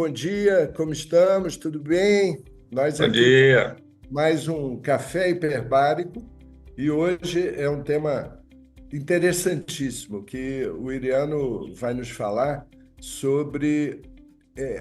bom dia, como estamos? Tudo bem? Nós Bom aqui, dia. mais um café hiperbárico, e hoje é um tema interessantíssimo que o Iriano vai nos falar sobre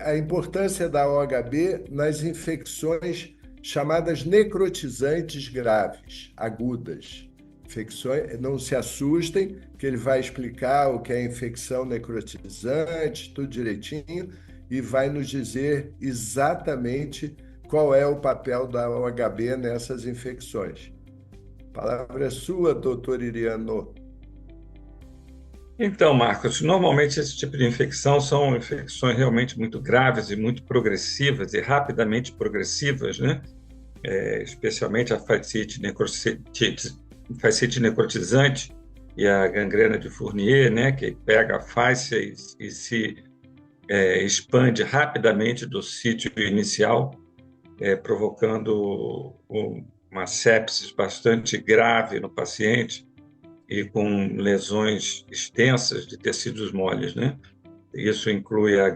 a importância da OHB nas infecções chamadas necrotizantes graves, agudas. Infecções, não se assustem, que ele vai explicar o que é infecção necrotizante, tudo direitinho, e vai nos dizer exatamente qual é o papel da OHB nessas infecções. A palavra é sua, doutor Iriano. Então, Marcos, normalmente esse tipo de infecção são infecções realmente muito graves e muito progressivas e rapidamente progressivas, né? Especialmente a fascite necrotizante e a gangrena de Fournier, né? Que pega a fáscia e se expande rapidamente do sítio inicial, provocando uma sepsis bastante grave no paciente e com lesões extensas de tecidos moles, né? Isso inclui a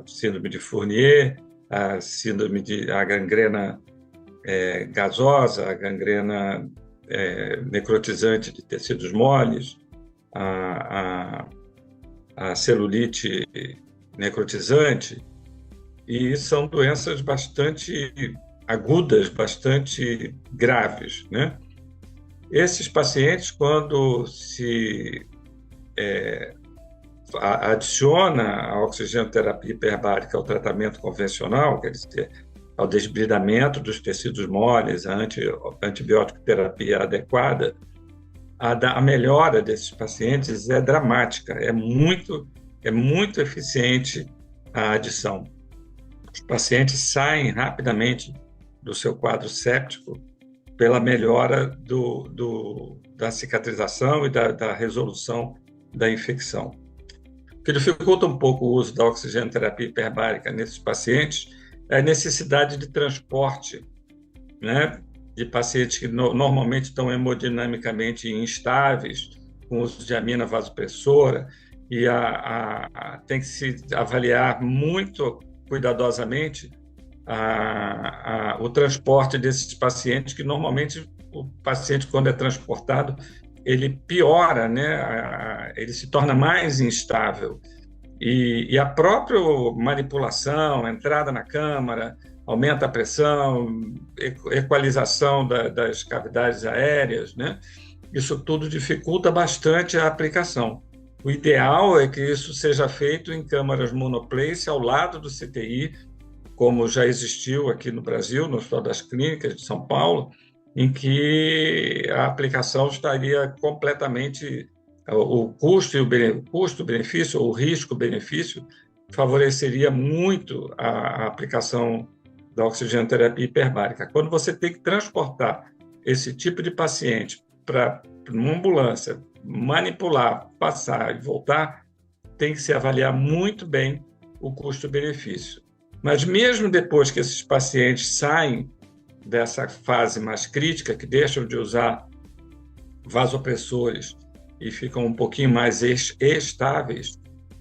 síndrome de Fournier, a gangrena gasosa, a gangrena necrotizante de tecidos moles, a, a celulite necrotizante, e são doenças bastante agudas, bastante graves, né? Esses pacientes, quando se adiciona a oxigenoterapia hiperbárica ao tratamento convencional, quer dizer, ao desbridamento dos tecidos moles, a antibiótico terapia adequada, a melhora desses pacientes é dramática, é muito eficiente a adição. Os pacientes saem rapidamente do seu quadro séptico pela melhora da cicatrização e da resolução da infecção. O que dificulta um pouco o uso da oxigenoterapia hiperbárica nesses pacientes é a necessidade de transporte, né, de pacientes que normalmente estão hemodinamicamente instáveis, com uso de amina vasopressora, e tem que se avaliar muito cuidadosamente o transporte desses pacientes, que normalmente o paciente, quando é transportado, ele piora, né? Ele se torna mais instável. E a própria manipulação, a entrada na câmara, aumenta a pressão, equalização das cavidades aéreas, né? Isso tudo dificulta bastante a aplicação. O ideal é que isso seja feito em câmaras monoplace, ao lado do CTI, como já existiu aqui no Brasil, no Hospital das Clínicas de São Paulo, em que a aplicação estaria completamente, o custo-benefício, o risco-benefício, favoreceria muito a aplicação da oxigenoterapia hiperbárica. Quando você tem que transportar esse tipo de paciente para uma ambulância, manipular, passar e voltar, tem que se avaliar muito bem o custo-benefício. Mas mesmo depois que esses pacientes saem dessa fase mais crítica, que deixam de usar vasopressores e ficam um pouquinho mais estáveis,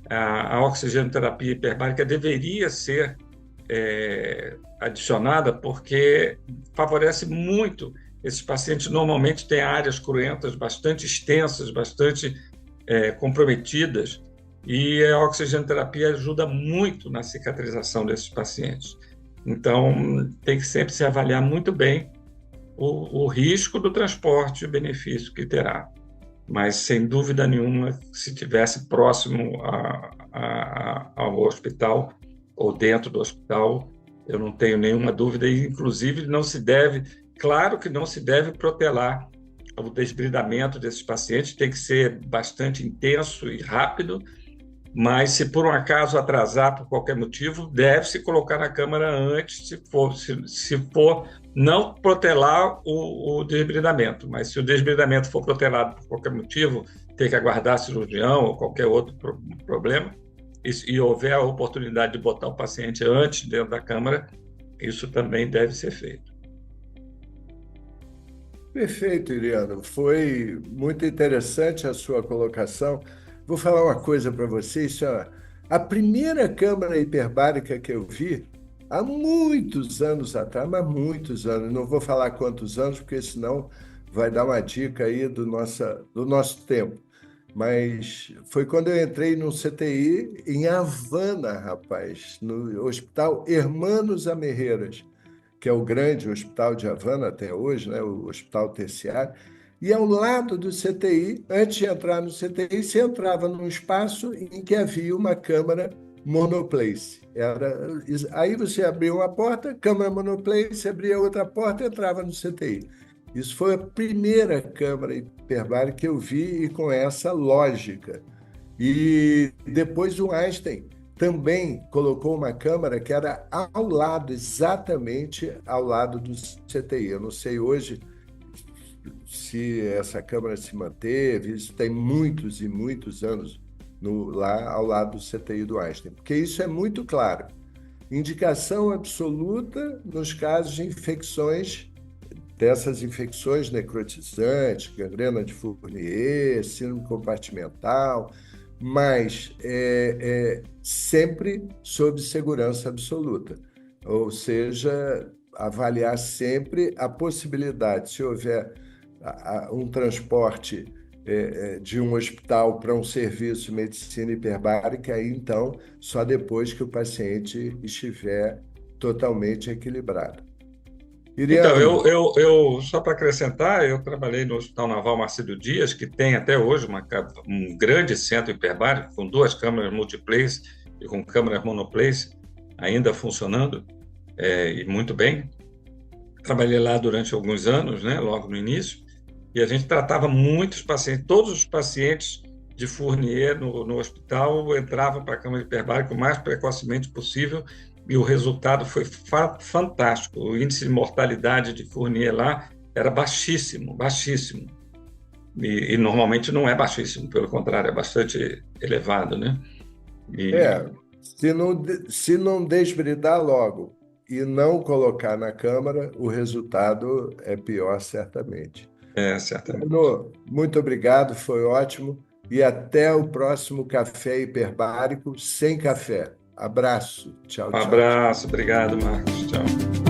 a oxigenoterapia hiperbárica deveria ser adicionada, porque favorece muito. Esses pacientes normalmente têm áreas cruentas bastante extensas, bastante comprometidas, e a oxigenoterapia ajuda muito na cicatrização desses pacientes. Então, tem que sempre se avaliar muito bem o risco do transporte e o benefício que terá. Mas, sem dúvida nenhuma, se tivesse próximo ao hospital ou dentro do hospital, eu não tenho nenhuma dúvida, e, inclusive, não se deve, claro que não se deve protelar o desbridamento desses pacientes, tem que ser bastante intenso e rápido, mas se por um acaso atrasar por qualquer motivo, deve-se colocar na câmara antes, se for não protelar o desbridamento, mas se o desbridamento for protelado por qualquer motivo, ter que aguardar cirurgião ou qualquer outro problema, e houver a oportunidade de botar o paciente antes dentro da câmara, isso também deve ser feito. Perfeito, Iriano. Foi muito interessante a sua colocação. Vou falar uma coisa para você, isso A primeira câmara hiperbárica que eu vi, há muitos anos atrás, mas muitos anos, não vou falar quantos anos, porque senão vai dar uma dica aí do nosso tempo. Mas foi quando eu entrei no CTI em Havana, rapaz, no Hospital Hermanos Amerreiras, que é o grande hospital de Havana até hoje, né, o hospital terciário. E ao lado do CTI, antes de entrar no CTI, você entrava num espaço em que havia uma câmara monoplace. Aí você abria uma porta, câmara monoplace, abria outra porta e entrava no CTI. Isso foi a primeira câmara hiperbárica que eu vi e com essa lógica. E depois o Einstein também colocou uma câmara que era ao lado, exatamente ao lado do CTI. Eu não sei hoje se essa câmara se manteve, isso tem muitos e muitos anos lá ao lado do CTI do Einstein, porque isso é muito claro. Indicação absoluta nos casos de infecções, dessas infecções necrotizantes, gangrena de Fournier, síndrome compartimental, mas sempre sob segurança absoluta. Ou seja, avaliar sempre a possibilidade, se houver um transporte de um hospital para um serviço de medicina hiperbárica, aí então só depois que o paciente estiver totalmente equilibrado. Então, Iriano, só para acrescentar, eu trabalhei no Hospital Naval Marcílio Dias, que tem até hoje um grande centro hiperbárico, com 2 câmaras multiplace e com câmaras monoplace ainda funcionando, e muito bem. Trabalhei lá durante alguns anos, né, logo no início, e a gente tratava muitos pacientes, todos os pacientes de Fournier no hospital entravam para a câmara hiperbárica o mais precocemente possível, e o resultado foi fantástico. O índice de mortalidade de Fournier lá era baixíssimo, baixíssimo. E normalmente não é baixíssimo, pelo contrário, é bastante elevado, né? E, é, se não desbridar logo e não colocar na câmara, o resultado é pior, certamente. certamente. Bruno, muito obrigado, foi ótimo. E até o próximo Café Hiperbárico sem café. Abraço. Tchau, Um tchau. abraço, obrigado, Marcos. Tchau.